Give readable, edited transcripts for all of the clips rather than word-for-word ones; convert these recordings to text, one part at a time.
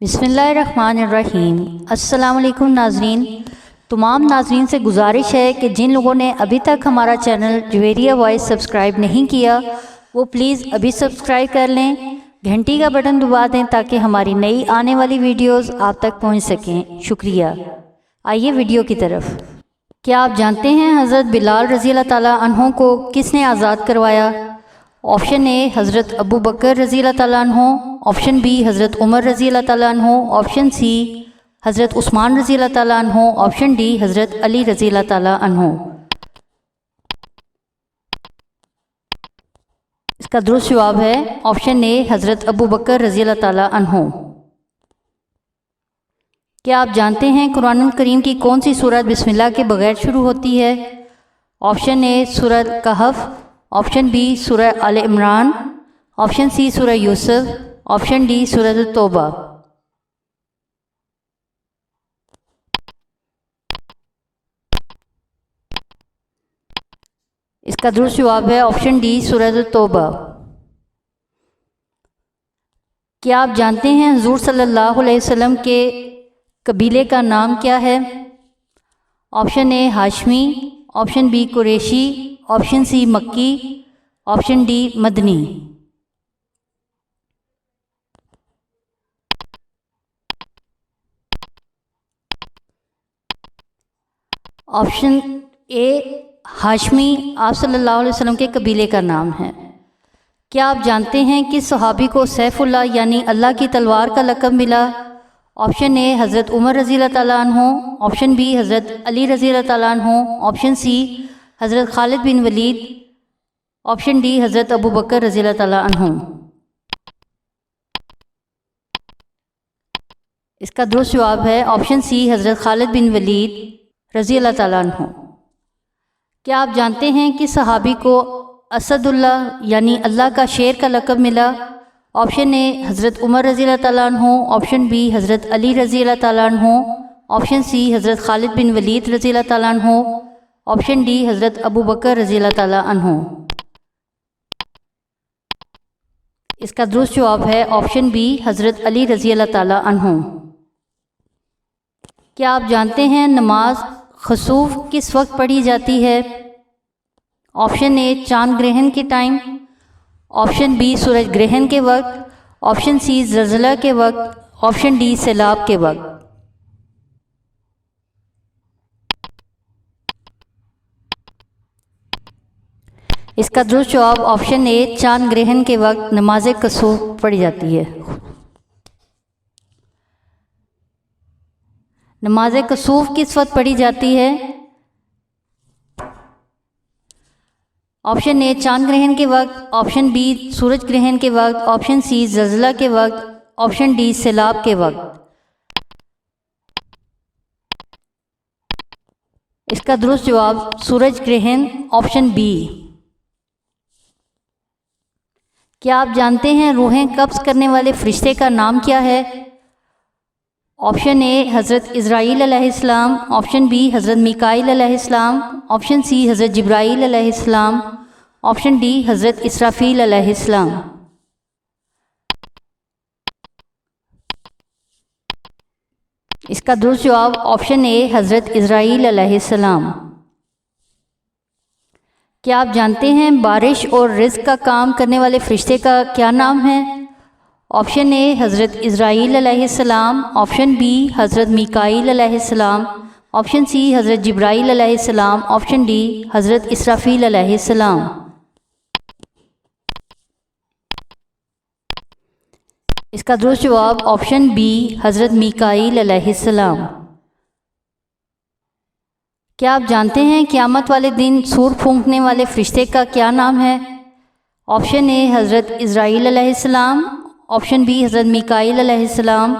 बिस्मिल्लाहिर्रहमानिर्रहीम। अस्सलाम वालेकुम नाज़रीन। तमाम नाज़रीन से गुजारिश है कि जिन लोगों ने अभी तक हमारा चैनल जुवेरिया वॉइस सब्सक्राइब नहीं किया वो प्लीज़ अभी सब्सक्राइब कर लें, घंटी का बटन दबा दें ताकि हमारी नई आने वाली वीडियोस आप तक पहुंच सकें। शुक्रिया। आइए वीडियो की तरफ। क्या आप जानते हैं हज़रत बिलाल रज़ी अल्लाह ताला अन्हु को किसने आज़ाद करवाया? ऑप्शन ए हज़रत अबू बकर रज़ी अल्लाह ताला अन्हु, ऑप्शन बी हज़रत उमर रज़ी अल्लाह ताला अन्हु, ऑप्शन सी हज़रत उस्मान रज़ी अल्लाह ताला अन्हु, ऑप्शन डी हज़रत अली रज़ी अल्लाह ताला अन्हु। इसका दुरुस्त जवाब है ऑप्शन ए हज़रत अबू बकर रज़ी अल्लाह ताला अन्हु। क्या आप जानते हैं कुरानुल करीम की कौन सी सूरत बिस्मिल्लाह के बगैर शुरू होती है? ऑप्शन ए सूरह कहफ, ऑप्शन बी सूरह आल इमरान, ऑप्शन सी सूरह यूसुफ, ऑप्शन डी सूरह तौबा। इसका दुरुस्त जवाब है ऑप्शन डी सूरह तौबा। क्या आप जानते हैं हुज़ूर सल्लल्लाहु अलैहि वसल्लम के कबीले का नाम क्या है? Option A Hashmi, option B Qureshi, option C Makki, option D Madani. Option A Hashmi आप सल्लल्लाहु अलैहि वसल्लम के कबीले का नाम है। क्या आप जानते हैं कि सहाबी को सैफुल्लाह यानी अल्लाह की तलवार का लक़ब मिला? ऑप्शन ए हज़रत उमर रज़ी अल्लाह ताला अन्हु, ऑप्शन बी हज़रत अली रज़ी अल्लाह ताला अन्हु, ऑप्शन सी हज़रत खालिद बिन वलीद, ऑप्शन डी हज़रत अबू बकर रज़ी अल्लाह ताला अन्हु। इसका दुरुस्त जवाब है ऑप्शन सी हज़रत खालिद बिन वलीद रज़ी अल्लाह ताला अन्हु। क्या आप जानते हैं कि सहाबी को असदुल्लाह यानी अल्लाह का शेर का लक़ब मिला? ऑप्शन ए हज़रत उमर रज़ी अल्लाह ताला अन्हु, ऑप्शन बी हज़रत अली रज़ी अल्लाह ताला अन्हु, ऑप्शन सी हज़रत खालिद बिन वलीद रज़ी अल्लाह ताला अन्हु, ऑप्शन डी हज़रत अबू बकर रज़ी अल्लाह ताला अन्हु। इसका दुरुस्त जवाब है ऑप्शन बी हज़रत अली रज़ी अल्लाह ताला अन्हु। क्या आप जानते हैं नमाज खसूफ किस वक्त पढ़ी जाती है? ऑप्शन ए चांद ग्रहण के टाइम, ऑप्शन बी सूरज ग्रहण के वक्त, ऑप्शन सी ज़लज़ला के वक्त, ऑप्शन डी सैलाब के वक्त। इसका दुरुस्त जवाब ऑप्शन ए चांद ग्रहण के वक्त नमाज कसूफ पढ़ी जाती है। नमाज कसूफ किस वक्त पढ़ी जाती है? ऑप्शन ए चांद ग्रहण के वक्त, ऑप्शन बी सूरज ग्रहण के वक्त, ऑप्शन सी ज़लज़ला के वक्त, ऑप्शन डी सैलाब के वक्त। इसका दुरुस्त जवाब सूरज ग्रहण, ऑप्शन बी। क्या आप जानते हैं रूहें कब्ज़ करने वाले फरिश्ते का नाम क्या है? ऑप्शन ए हज़रत इज़राइल अलैहिस्सलाम, ऑप्शन बी हज़रत मीकाईल अलैहिस्सलाम, ऑप्शन सी हज़रत जिब्राईल अलैहिस्सलाम, ऑप्शन डी हज़रत इसराफील अलैहिस्सलाम। इसका दुरुस्त जवाब ऑप्शन ए हज़रत इज़राइल अलैहिस्सलाम। क्या आप जानते हैं बारिश और रिज़्क़ का काम करने वाले फरिश्ते का क्या नाम है? ऑप्शन ए हज़रत इज़राइल अलैहिस्सलाम, ऑप्शन बी हज़रत मीकाईल अलैहिस्सलाम, ऑप्शन सी हज़रत जिब्राईल अलैहिस्सलाम, ऑप्शन डी हज़रत इसराफील अलैहिस्सलाम। इसका दुरुस्त जवाब ऑप्शन बी हज़रत मीकाईल अलैहिस्सलाम। क्या आप जानते हैं क़यामत वाले दिन सूर फूंकने वाले फरिश्ते का क्या नाम है? ऑप्शन ए हज़रत इज़राइल अलैहिस्सलाम, ऑप्शन बी हज़रत मीकाईल अलैहिस्सलाम,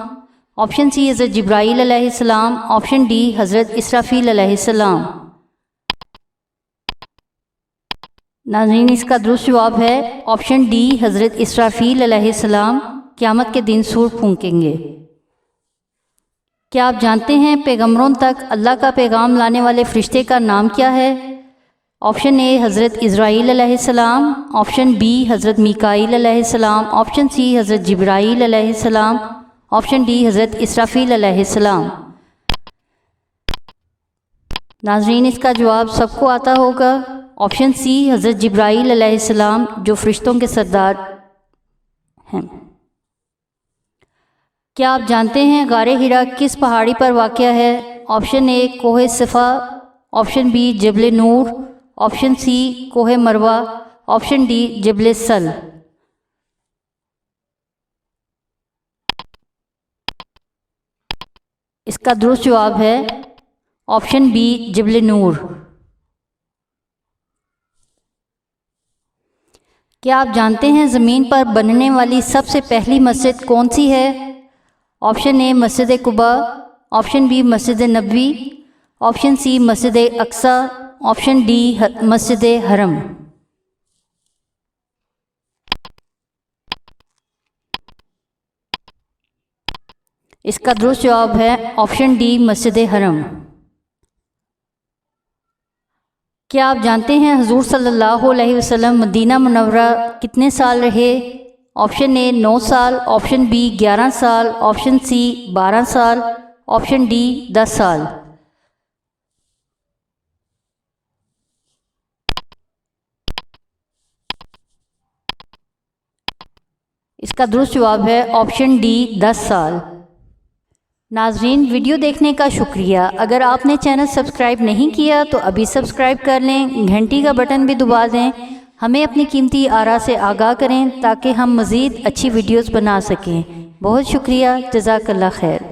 ऑप्शन सी हज़रत जिब्राईल अलैहिस्सलाम, ऑप्शन डी हज़रत इसराफील अलैहिस्सलाम। नाज़रीन इसका दुरुस्त जवाब है ऑप्शन डी हज़रत इसराफील अलैहिस्सलाम क़यामत के दिन सूर फूंकेंगे। क्या आप जानते हैं पैगंबरों तक अल्लाह का पैगाम लाने वाले फरिश्ते का नाम क्या है? ऑप्शन ए हज़रत इज़राइल अलैहिस्सलाम, ऑप्शन बी हज़रत मीकाईल अलैहिस्सलाम, ऑप्शन सी हज़रत जिब्राईल अलैहिस्सलाम, آپشن ڈی حضرت اسرافیل علیہ السلام۔ ناظرین اس کا جواب سب کو آتا ہوگا۔ آپشن سی حضرت جبرائیل علیہ السلام جو فرشتوں کے سردار ہیں۔ کیا آپ جانتے ہیں غار حرا کس پہاڑی پر واقع ہے؟ آپشن اے کوہ صفا، آپشن بی جبل نور، آپشن سی کوہ مروہ، آپشن ڈی جبل سل۔ اس کا درست جواب ہے آپشن بی جبل نور۔ کیا آپ جانتے ہیں زمین پر بننے والی سب سے پہلی مسجد کون سی ہے؟ آپشن اے مسجد Quba, option B Masjid Nabawi, option C مسجد اقصی، آپشن ڈی مسجد حرم۔ اس کا درست جواب ہے آپشن ڈی مسجد حرم۔ کیا آپ جانتے ہیں حضور صلی اللہ علیہ وسلم مدینہ منورہ کتنے سال رہے؟ آپشن اے 9 سال، آپشن بی 11 سال، آپشن سی 12 سال، آپشن ڈی 10 سال۔ اس کا درست جواب ہے آپشن ڈی 10 سال۔ ناظرین ویڈیو دیکھنے کا شکریہ۔ اگر آپ نے چینل سبسکرائب نہیں کیا تو ابھی سبسکرائب کر لیں، گھنٹی کا بٹن بھی دبا دیں، ہمیں اپنی قیمتی آراء سے آگاہ کریں تاکہ ہم مزید اچھی ویڈیوز بنا سکیں۔ بہت شکریہ، جزاک اللہ خیر۔